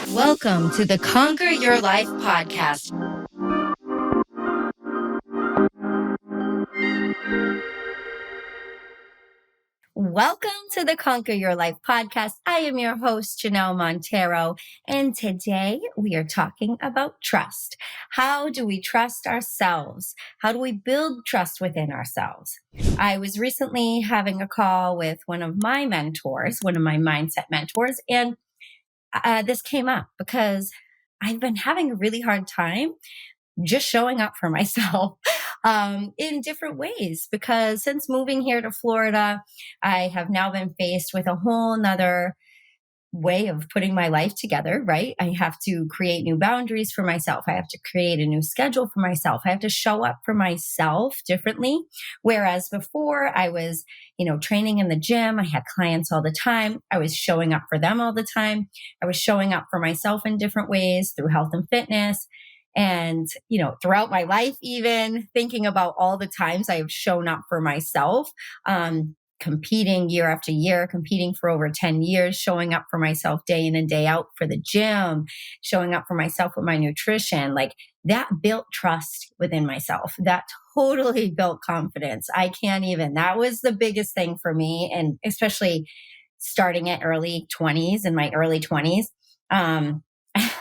Welcome to the Conquer Your Life podcast. Welcome to the Conquer Your Life podcast. I am your host, Janelle Montero, and today we are talking about trust. How do we trust ourselves? How do we build trust within ourselves? I was recently having a call with one of my mentors, one of my mindset mentors, and this came up because I've been having a really hard time just showing up for myself in different ways. Because since moving here to Florida, I have now been faced with a whole nother way of putting my life together, right? I have to create new boundaries for myself. I have to create a new schedule for myself. I have to show up for myself differently. Whereas before I was, training in the gym, I had clients all the time. I was showing up for them all the time. I was showing up for myself in different ways through health and fitness. And, throughout my life, even thinking about all the times I have shown up for myself, competing year after year, competing for over 10 years, showing up for myself day in and day out for the gym, showing up for myself with my nutrition, like that built trust within myself. That totally built confidence. That was the biggest thing for me. And especially starting at in my early 20s.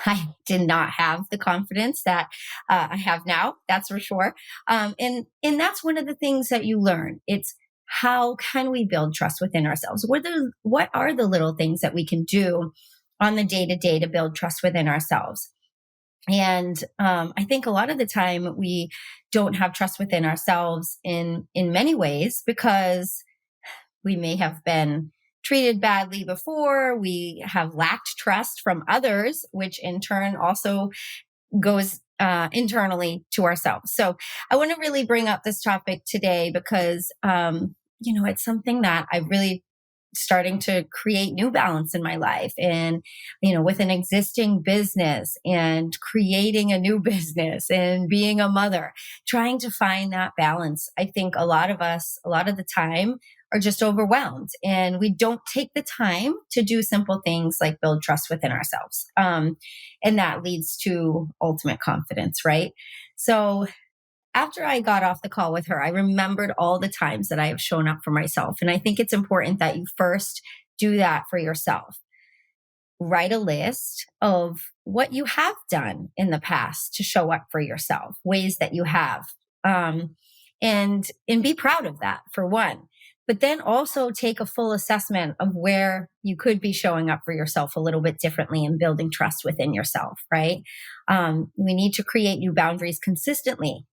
I did not have the confidence that I have now. That's for sure. And that's one of the things that you learn. It's how can we build trust within ourselves? What are the little things that we can do on the day to day to build trust within ourselves? And I think a lot of the time we don't have trust within ourselves in many ways because we may have been treated badly before. We have lacked trust from others, which in turn also goes internally to ourselves. So I want to really bring up this topic today because, it's something that I really starting to create new balance in my life and, with an existing business and creating a new business and being a mother, trying to find that balance. I think a lot of us, a lot of the time, are just overwhelmed and we don't take the time to do simple things like build trust within ourselves. And that leads to ultimate confidence, right? So after I got off the call with her, I remembered all the times that I have shown up for myself. And I think it's important that you first do that for yourself. Write a list of what you have done in the past to show up for yourself, ways that you have. And be proud of that, for one. But then also take a full assessment of where you could be showing up for yourself a little bit differently and building trust within yourself, right? We need to create new boundaries constantly.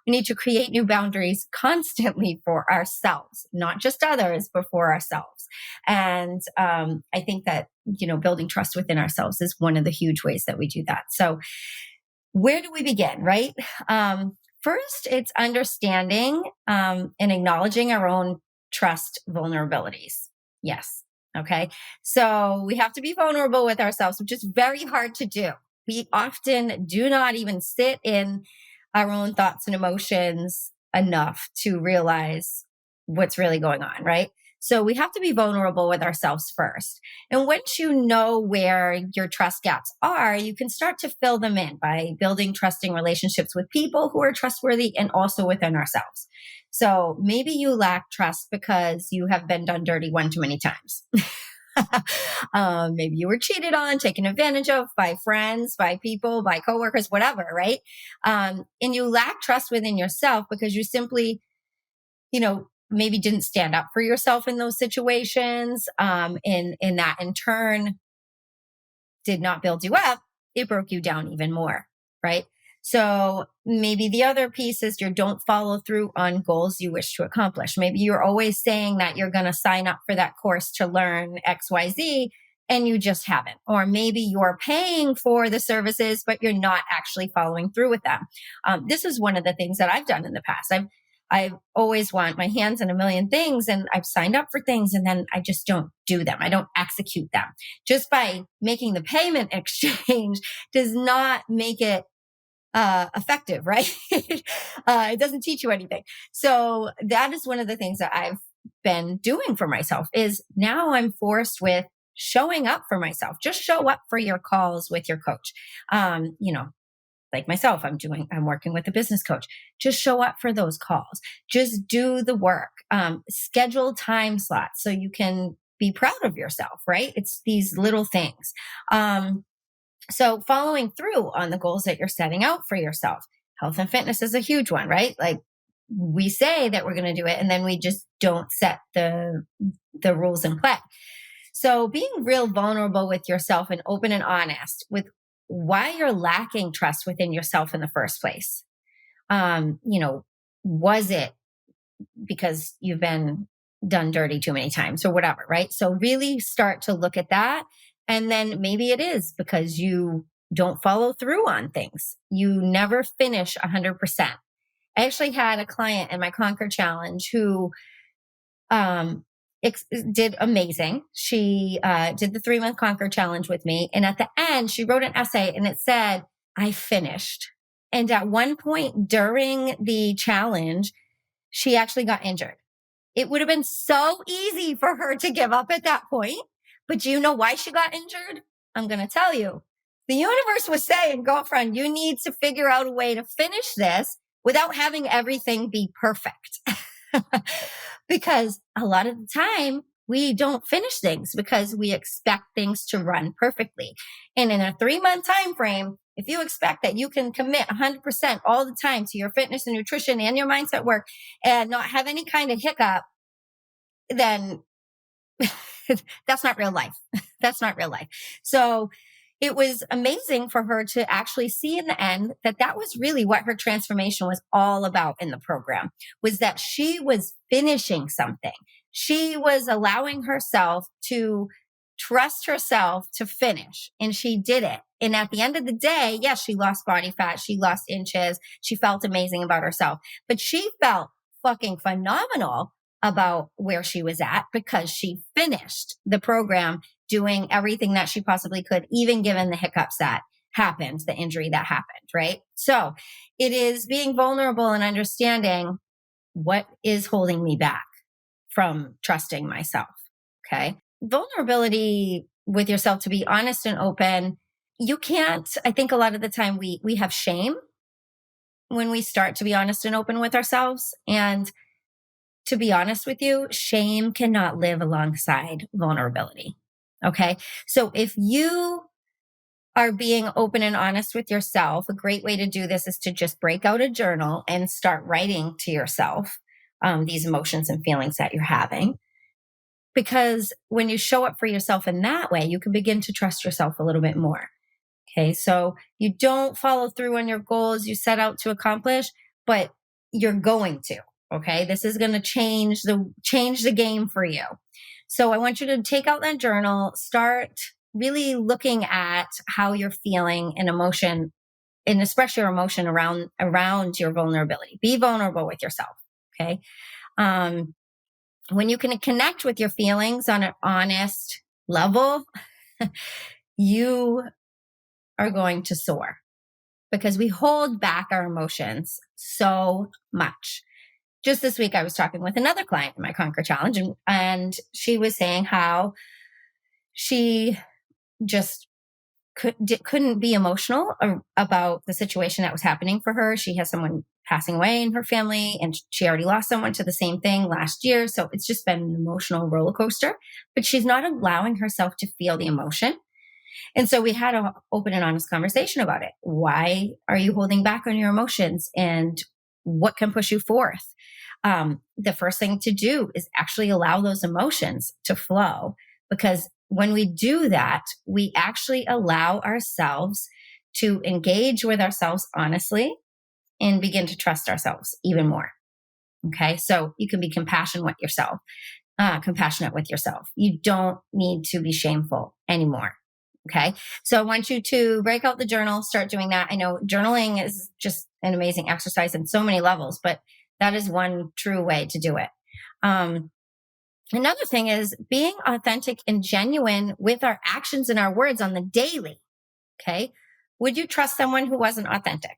We need to create new boundaries constantly for ourselves, not just others, but for ourselves. And I think that, building trust within ourselves is one of the huge ways that we do that. So where do we begin, right? First, it's understanding and acknowledging our own trust vulnerabilities. Yes. Okay. So we have to be vulnerable with ourselves, which is very hard to do. We often do not even sit in our own thoughts and emotions enough to realize what's really going on, right? So we have to be vulnerable with ourselves first. And once you know where your trust gaps are, you can start to fill them in by building trusting relationships with people who are trustworthy and also within ourselves. So maybe you lack trust because you have been done dirty one too many times. Maybe you were cheated on, taken advantage of by friends, by people, by coworkers, whatever, right? And you lack trust within yourself because you simply, maybe didn't stand up for yourself in those situations. And that in turn did not build you up. It broke you down even more, right? So maybe the other piece is you don't follow through on goals you wish to accomplish. Maybe you're always saying that you're going to sign up for that course to learn XYZ and you just haven't. Or maybe you're paying for the services, but you're not actually following through with them. This is one of the things that I've done in the past. I always want my hands in a million things and I've signed up for things and then I just don't do them. I don't execute them. Just by making the payment exchange does not make it effective, right? It doesn't teach you anything. So that is one of the things that I've been doing for myself is now I'm forced with showing up for myself. Just show up for your calls with your coach. Like myself, I'm working with a business coach. Just show up for those calls. Just do the work. Schedule time slots so you can be proud of yourself, right? It's these little things. So following through on the goals that you're setting out for yourself. Health and fitness is a huge one, right? Like we say that we're going to do it and then we just don't set the rules in play. So being real vulnerable with yourself and open and honest with why you're lacking trust within yourself in the first place. Was it because you've been done dirty too many times or whatever, right? So really start to look at that. And then maybe it is because you don't follow through on things. You never finish 100%. I actually had a client in my Conquer Challenge who did amazing. She did the 3-month Conquer Challenge with me. And at the end, she wrote an essay and it said, I finished. And at one point during the challenge, she actually got injured. It would have been so easy for her to give up at that point. But do you know why she got injured? I'm going to tell you. The universe was saying, girlfriend, you need to figure out a way to finish this without having everything be perfect. Because a lot of the time we don't finish things because we expect things to run perfectly. And in a 3-month time frame, if you expect that you can commit 100% all the time to your fitness and nutrition and your mindset work and not have any kind of hiccup, then that's not real life. That's not real life. So it was amazing for her to actually see in the end that that was really what her transformation was all about in the program, was that she was finishing something. She was allowing herself to trust herself to finish, and she did it. And at the end of the day, yes, she lost body fat. She lost inches. She felt amazing about herself, but she felt fucking phenomenal about where she was at because she finished the program doing everything that she possibly could, even given the hiccups that happened, the injury that happened, right? So it is being vulnerable and understanding what is holding me back from trusting myself. Okay. Vulnerability with yourself, to be honest and open. You can't, I think a lot of the time we have shame when we start to be honest and open with ourselves. And to be honest with you, shame cannot live alongside vulnerability. Okay. So if you are being open and honest with yourself, a great way to do this is to just break out a journal and start writing to yourself these emotions and feelings that you're having. Because when you show up for yourself in that way, you can begin to trust yourself a little bit more. Okay. So you don't follow through on your goals you set out to accomplish, but you're going to. Okay. This is going to change the game for you. So I want you to take out that journal, start really looking at how you're feeling and emotion, and express your emotion around your vulnerability. Be vulnerable with yourself. Okay. When you can connect with your feelings on an honest level, you are going to soar, because we hold back our emotions so much. Just this week, I was talking with another client in my Conquer Challenge, and she was saying how she just couldn't be emotional about the situation that was happening for her. She has someone passing away in her family, and she already lost someone to the same thing last year. So it's just been an emotional roller coaster, but she's not allowing herself to feel the emotion. And so we had an open and honest conversation about it. Why are you holding back on your emotions, and what can push you forth? The first thing to do is actually allow those emotions to flow, because when we do that, we actually allow ourselves to engage with ourselves honestly and begin to trust ourselves even more. Okay. So you can be compassionate with yourself. You don't need to be shameful anymore. Okay. So I want you to break out the journal, start doing that. I know journaling is just an amazing exercise in so many levels, but that is one true way to do it. Another thing is being authentic and genuine with our actions and our words on the daily. Okay. Would you trust someone who wasn't authentic,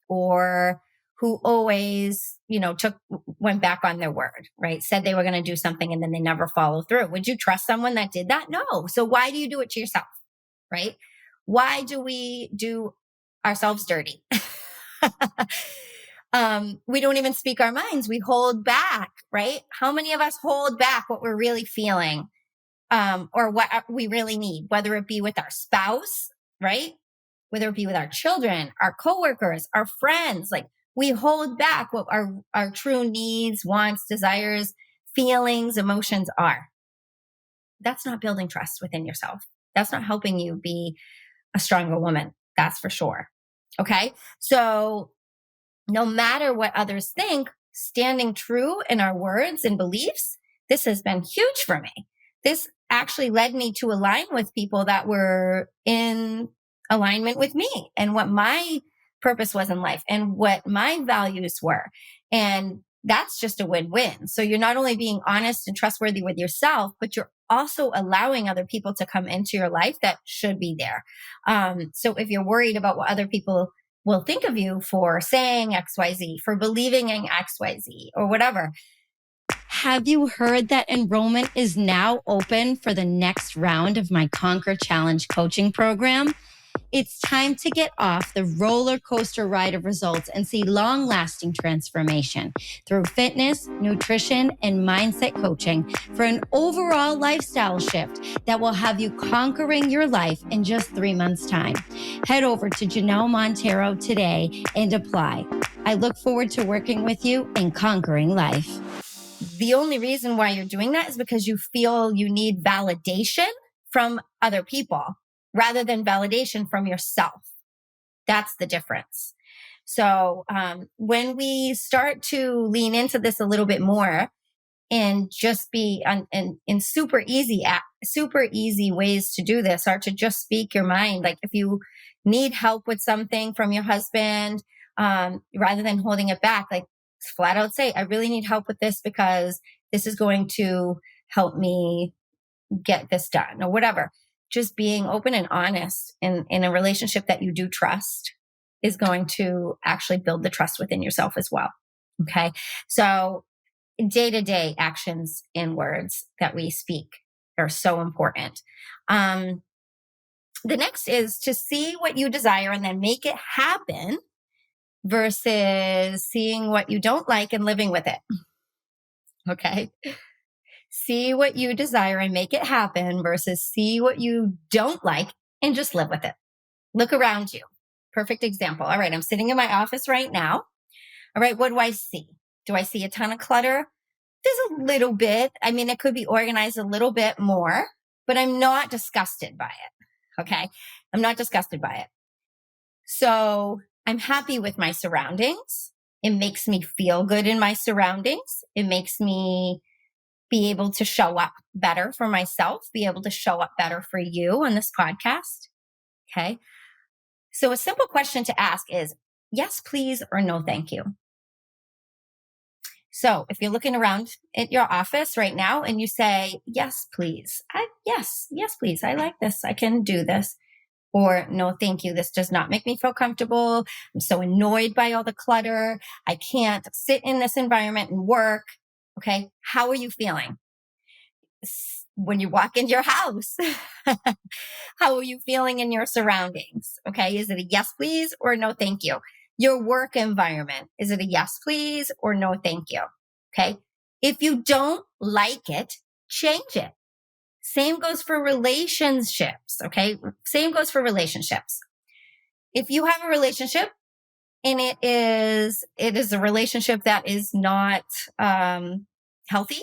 or who always, went back on their word, right? Said they were going to do something and then they never follow through. Would you trust someone that did that? No. So why do you do it to yourself, right? Why do we do ourselves dirty? We don't even speak our minds. We hold back, right? How many of us hold back what we're really feeling, or what we really need, whether it be with our spouse, right? Whether it be with our children, our coworkers, our friends, like we hold back what our true needs, wants, desires, feelings, emotions are. That's not building trust within yourself. That's not helping you be a stronger woman. That's for sure. Okay. So no matter what others think, standing true in our words and beliefs, this has been huge for me. This actually led me to align with people that were in alignment with me and what my purpose was in life and what my values were. And that's just a win-win. So you're not only being honest and trustworthy with yourself, but you're also allowing other people to come into your life that should be there. So if you're worried about what other people will think of you for saying XYZ, for believing in XYZ, or whatever. Have you heard that enrollment is now open for the next round of my Conquer Challenge coaching program? It's time to get off the roller coaster ride of results and see long-lasting transformation through fitness, nutrition, and mindset coaching for an overall lifestyle shift that will have you conquering your life in just 3 months' time. Head over to Janelle Montero today and apply. I look forward to working with you in conquering life. The only reason why you're doing that is because you feel you need validation from other people rather than validation from yourself. That's the difference. So when we start to lean into this a little bit more and just be in super easy ways to do this are to just speak your mind. Like if you need help with something from your husband, rather than holding it back, like flat out say, I really need help with this because this is going to help me get this done or whatever. Just being open and honest in a relationship that you do trust is going to actually build the trust within yourself as well. Okay. So day-to-day actions and words that we speak are so important. The next is to see what you desire and then make it happen versus seeing what you don't like and living with it. Okay. See what you desire and make it happen versus see what you don't like and just live with it. Look around you. Perfect example. All right. I'm sitting in my office right now. All right. What do I see? Do I see a ton of clutter? There's a little bit. I mean, it could be organized a little bit more, but I'm not disgusted by it. Okay. I'm not disgusted by it. So I'm happy with my surroundings. It makes me feel good in my surroundings. It makes me be able to show up better for myself, be able to show up better for you on this podcast. Okay. So a simple question to ask is yes, please, or no, thank you. So if you're looking around at your office right now and you say, yes, please, yes, please, I like this. I can do this. Or no, thank you. This does not make me feel comfortable. I'm so annoyed by all the clutter. I can't sit in this environment and work. Okay. How are you feeling when you walk in your house? How are you feeling in your surroundings? Okay. Is it a yes, please, or no, thank you? Your work environment. Is it a yes, please, or no, thank you? Okay. If you don't like it, change it. Same goes for relationships. Okay. Same goes for relationships. If you have a relationship and it is a relationship that is not, healthy,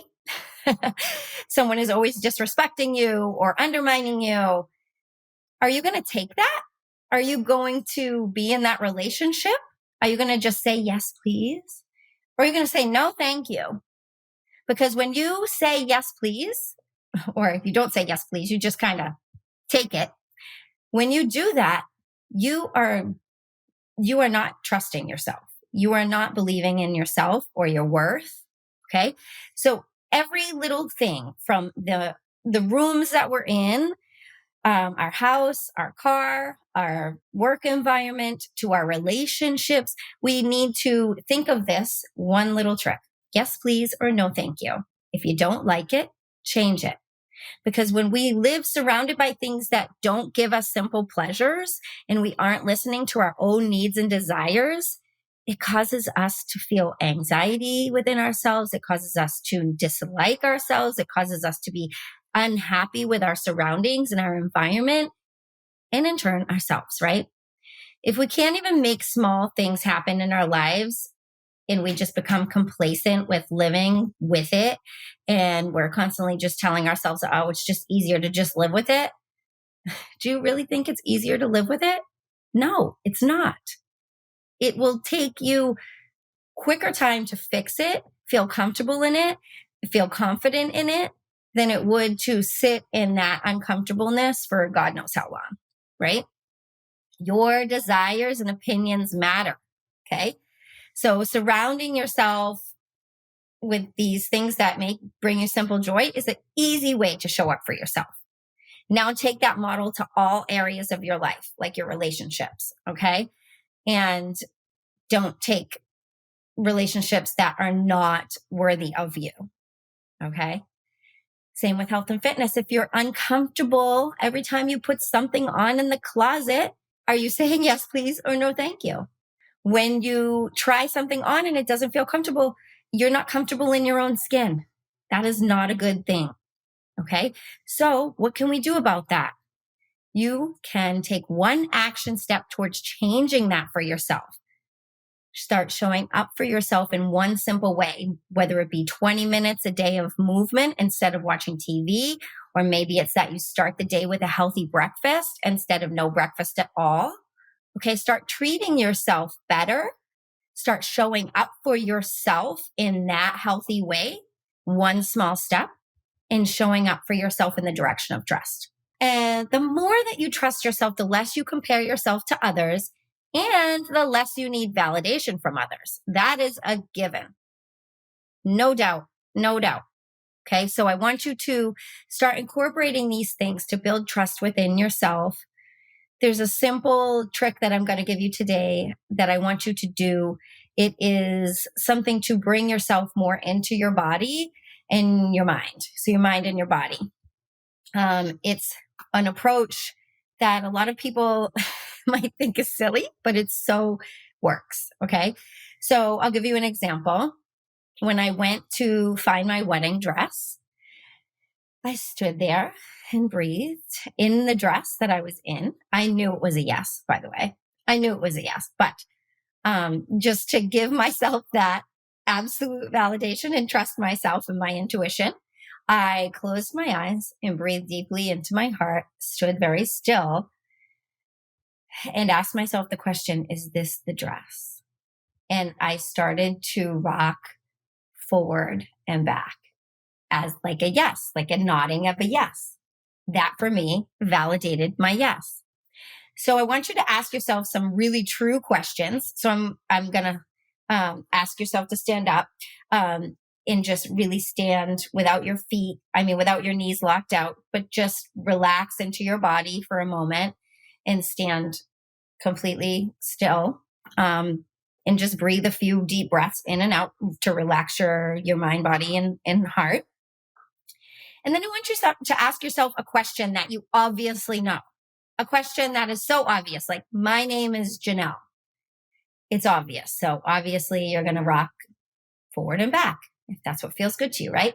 someone is always disrespecting you or undermining you, are you going to take that? Are you going to be in that relationship? Are you going to just say, yes, please? Or are you going to say, no, thank you? Because when you say, yes, please, or if you don't say, yes, please, you just kind of take it. When you do that, you are not trusting yourself. You are not believing in yourself or your worth. Okay. So every little thing from the rooms that we're in, our house, our car, our work environment, to our relationships. We need to think of this one little trick. Yes, please, or no, thank you. If you don't like it, change it. Because when we live surrounded by things that don't give us simple pleasures and we aren't listening to our own needs and desires, it causes us to feel anxiety within ourselves. It causes us to dislike ourselves. It causes us to be unhappy with our surroundings and our environment, and in turn, ourselves, right? If we can't even make small things happen in our lives, and we just become complacent with living with it, and we're constantly just telling ourselves, oh, it's just easier to just live with it. Do you really think it's easier to live with it? No, it's not. It will take you quicker time to fix it, feel comfortable in it, feel confident in it, than it would to sit in that uncomfortableness for God knows how long, right? Your desires and opinions matter. Okay. So surrounding yourself with these things that bring you simple joy is an easy way to show up for yourself. Now take that model to all areas of your life, like your relationships. Okay. And don't take relationships that are not worthy of you. Okay. Same with health and fitness. If you're uncomfortable every time you put something on in the closet, are you saying yes, please, or no, thank you? When you try something on and it doesn't feel comfortable, you're not comfortable in your own skin. That is not a good thing. Okay. So what can we do about that? You can take one action step towards changing that for yourself. Start showing up for yourself in one simple way, whether it be 20 minutes a day of movement instead of watching TV, or maybe it's that you start the day with a healthy breakfast instead of no breakfast at all. Okay, start treating yourself better. Start showing up for yourself in that healthy way, one small step, in showing up for yourself in the direction of trust. And the more that you trust yourself, the less you compare yourself to others, and the less you need validation from others. That is a given. No doubt. No doubt. Okay. So I want you to start incorporating these things to build trust within yourself. There's a simple trick that I'm going to give you today that I want you to do. It is something to bring yourself more into your body and your mind. So your mind and your body. It's an approach that a lot of people might think is silly, but it so works. Okay. So I'll give you an example. When I went to find my wedding dress, I stood there and breathed in the dress that I was in. I knew it was a yes, by the way. I knew it was a yes, but just to give myself that absolute validation and trust myself and my intuition, I closed my eyes and breathed deeply into my heart, stood very still, and asked myself the question, is this the dress? And I started to rock forward and back as like a yes, like a nodding of a yes. That for me validated my yes. So I want you to ask yourself some really true questions. So I'm going to ask yourself to stand up and just really stand without without your knees locked out, but just relax into your body for a moment and stand completely still. And just breathe a few deep breaths in and out to relax your mind, body, and heart. And then I want you to ask yourself a question that you obviously know. A question that is so obvious, like, my name is Janelle. It's obvious. So obviously you're going to rock forward and back if that's what feels good to you, right?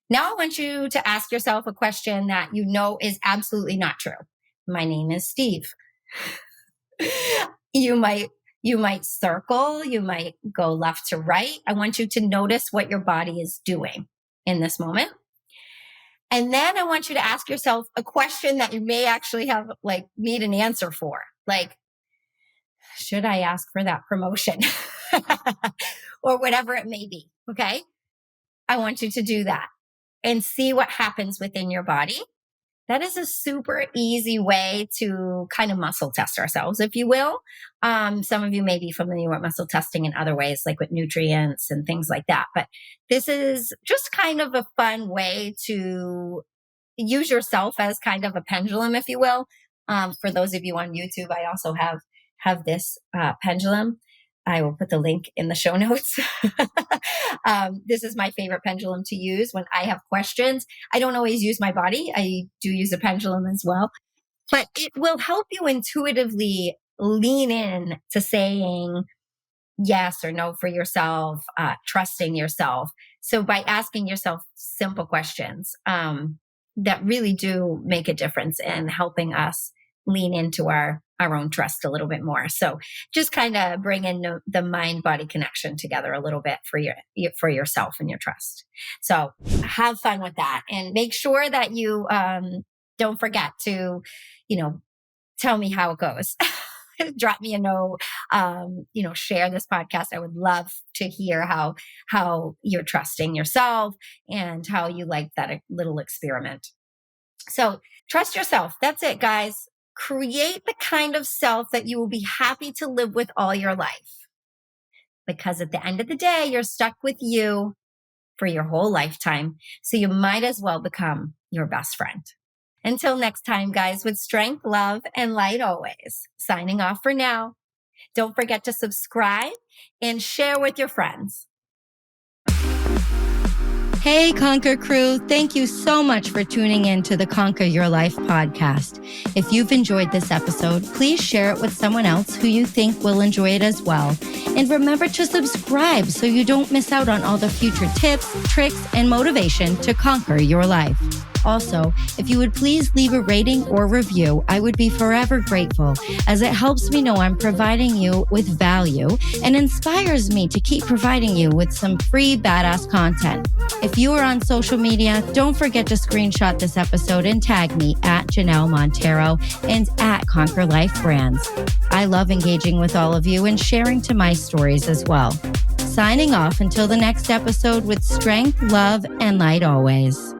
Now I want you to ask yourself a question that you know is absolutely not true. My name is Steve. You might circle, you might go left to right. I want you to notice what your body is doing in this moment. And then I want you to ask yourself a question that you may actually need an answer for. Like, should I ask for that promotion? Or whatever it may be. Okay. I want you to do that and see what happens within your body. That is a super easy way to kind of muscle test ourselves, if you will. Some of you may be familiar with muscle testing in other ways, like with nutrients and things like that. But this is just kind of a fun way to use yourself as kind of a pendulum, if you will. For those of you on YouTube, I also have this pendulum. I will put the link in the show notes. This is my favorite pendulum to use when I have questions. I don't always use my body. I do use a pendulum as well, but it will help you intuitively lean in to saying yes or no for yourself, trusting yourself. So by asking yourself simple questions that really do make a difference in helping us lean into our own trust a little bit more. So just kind of bring in the mind body connection together a little bit for yourself and your trust. So have fun with that, and make sure that you don't forget to, tell me how it goes. Drop me a note, share this podcast. I would love to hear how you're trusting yourself and how you like that little experiment. So trust yourself. That's it, guys. Create the kind of self that you will be happy to live with all your life. Because at the end of the day, you're stuck with you for your whole lifetime. So you might as well become your best friend. Until next time, guys, with strength, love, and light always. Signing off for now. Don't forget to subscribe and share with your friends. Hey, Conquer crew. Thank you so much for tuning in to the Conquer Your Life podcast. If you've enjoyed this episode, please share it with someone else who you think will enjoy it as well. And remember to subscribe so you don't miss out on all the future tips, tricks, and motivation to conquer your life. Also, if you would please leave a rating or review, I would be forever grateful, as it helps me know I'm providing you with value and inspires me to keep providing you with some free badass content. If you are on social media, don't forget to screenshot this episode and tag me at Janelle Montero and at Conquer Life Brands. I love engaging with all of you and sharing to my stories as well. Signing off until the next episode with strength, love, and light always.